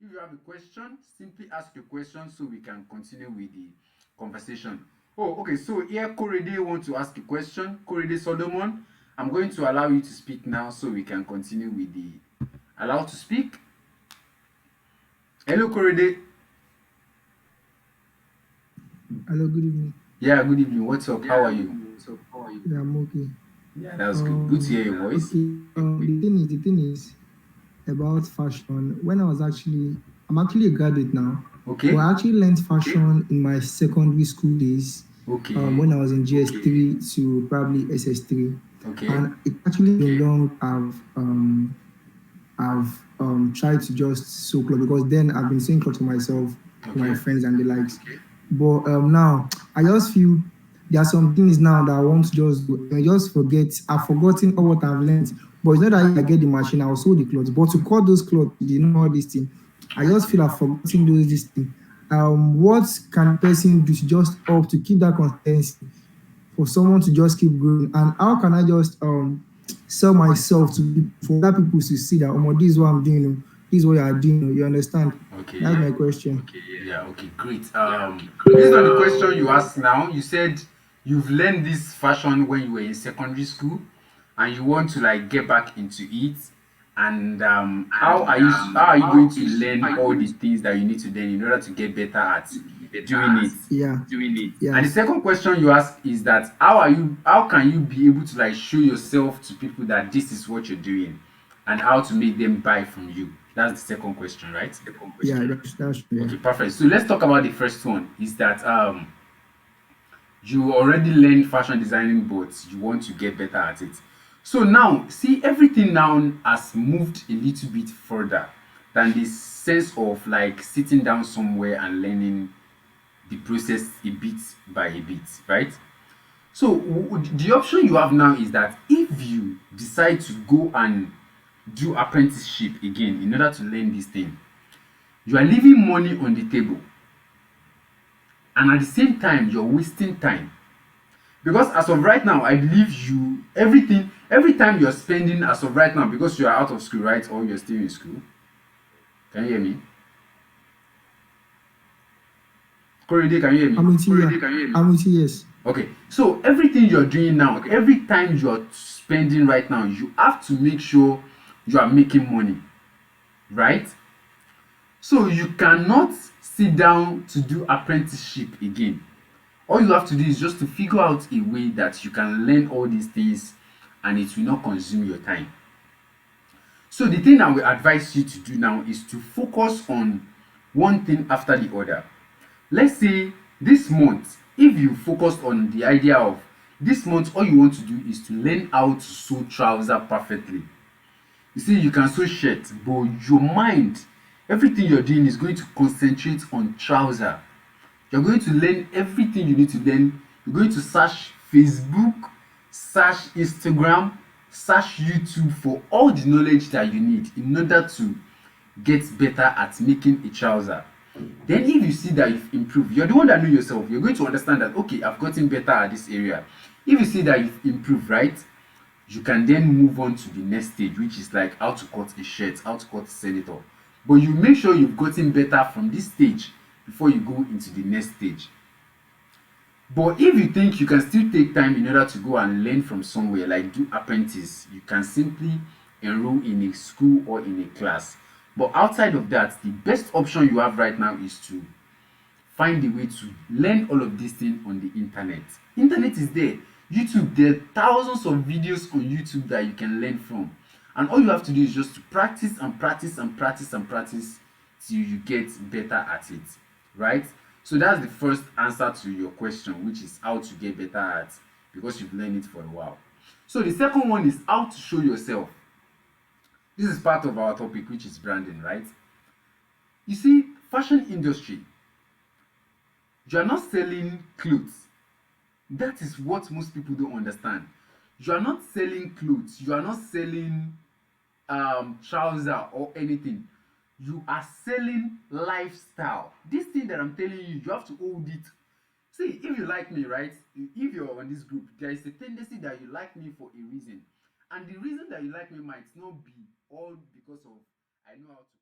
If you have a question, simply ask your question so we can continue with the conversation. Oh, okay. So here, Korede want to ask a question. Korede Solomon, I'm going to allow you to speak now so we can continue with the allow to speak. Hello, Korede. Hello, good evening. Yeah, good evening. What's up? How are you? Yeah, I'm okay. Yeah, that's good. Good to hear your voice. Okay. The thing is about fashion. When I'm actually a graduate now, but Okay. I actually learned fashion in my secondary school days. Okay. When I was in GS3 to probably SS3, Okay. and it actually been long. I've tried to just sew clothes because then I've been sewing clothes for myself, for my Okay. friends and the likes. But now I just feel there are some things now that I want to just do. I just forget. I've forgotten all what I've learned. But it's not that if I get the machine, I'll sew the clothes. But to cut those clothes, all this thing, I just feel I've forgotten those this thing. What can person do to just help to keep that consistency for someone to just keep growing? And how can I just sell myself to people for other people to see that this is what I'm doing, this is what you are doing, you understand? Okay. That's Yeah. my question. Yeah. Okay. Great. Based on the question you asked now, you said you've learned this fashion when you were in secondary school, and you want to like get back into it. And how are you going to learn all the things that you need to learn in order to get better at doing it? Yeah. And the Yes. second question you ask is that how can you be able to like show yourself to people that this is what you're doing and how to make them buy from you? That's the second question, right? Yeah, that's true. Yeah. Okay, perfect. So let's talk about the first one. Is that you already learned fashion designing, but you want to get better at it. So now, see, everything now has moved a little bit further than this sense of like sitting down somewhere and learning the process a bit by a bit, right? So the option you have now is that if you decide to go and do apprenticeship again in order to learn this thing, you are leaving money on the table, and at the same time you're wasting time. Because as of right now, I believe you everything every time you're spending as of right now, because you are out of school, right? Or you're still in school. Can you hear me? Korede, can you hear me? I'm with you. Yeah. I'm with you. Yes. Okay, so everything you're doing now, every time you're spending right now, you have to make sure you are making money, right? So you cannot sit down to do apprenticeship again. All you have to do is just to figure out a way that you can learn all these things and it will not consume your time. So the thing I will advise you to do now is to focus on one thing after the other. Let's say this month, if you focus on the idea of this month, all you want to do is to learn how to sew trouser perfectly. You see, you can sew shirt, but your mind, everything you're doing is going to concentrate on trouser. You're going to learn everything you need to learn. You're going to search Facebook, search Instagram, search YouTube for all the knowledge that you need in order to get better at making a trouser. Then if you see that you've improved, you're the one that know yourself. You're going to understand that, okay, I've gotten better at this area. If you see that you've improved, right, you can then move on to the next stage, which is like how to cut a shirt, how to cut a senator. But you make sure you've gotten better from this stage before you go into the next stage. But if you think you can still take time in order to go and learn from somewhere, like do apprentice, you can simply enroll in a school or in a class. But outside of that, the best option you have right now is to find a way to learn all of these things on the internet. Internet is there. YouTube, there are thousands of videos on YouTube that you can learn from. And all you have to do is just to practice and practice and practice and practice till you get better at it, right? So that's the first answer to your question, which is how to get better at, because you've learned it for a while. So the second one is how to show yourself. This is part of our topic, which is branding, right? You see, fashion industry, you are not selling clothes. That is what most people don't understand. You are not selling clothes, you are not selling trouser or anything. You are selling lifestyle. This thing that I'm telling you, you have to hold it. See, if you like me, right? If you're on this group, there is a tendency that you like me for a reason. And the reason that you like me might not be all because of I know how to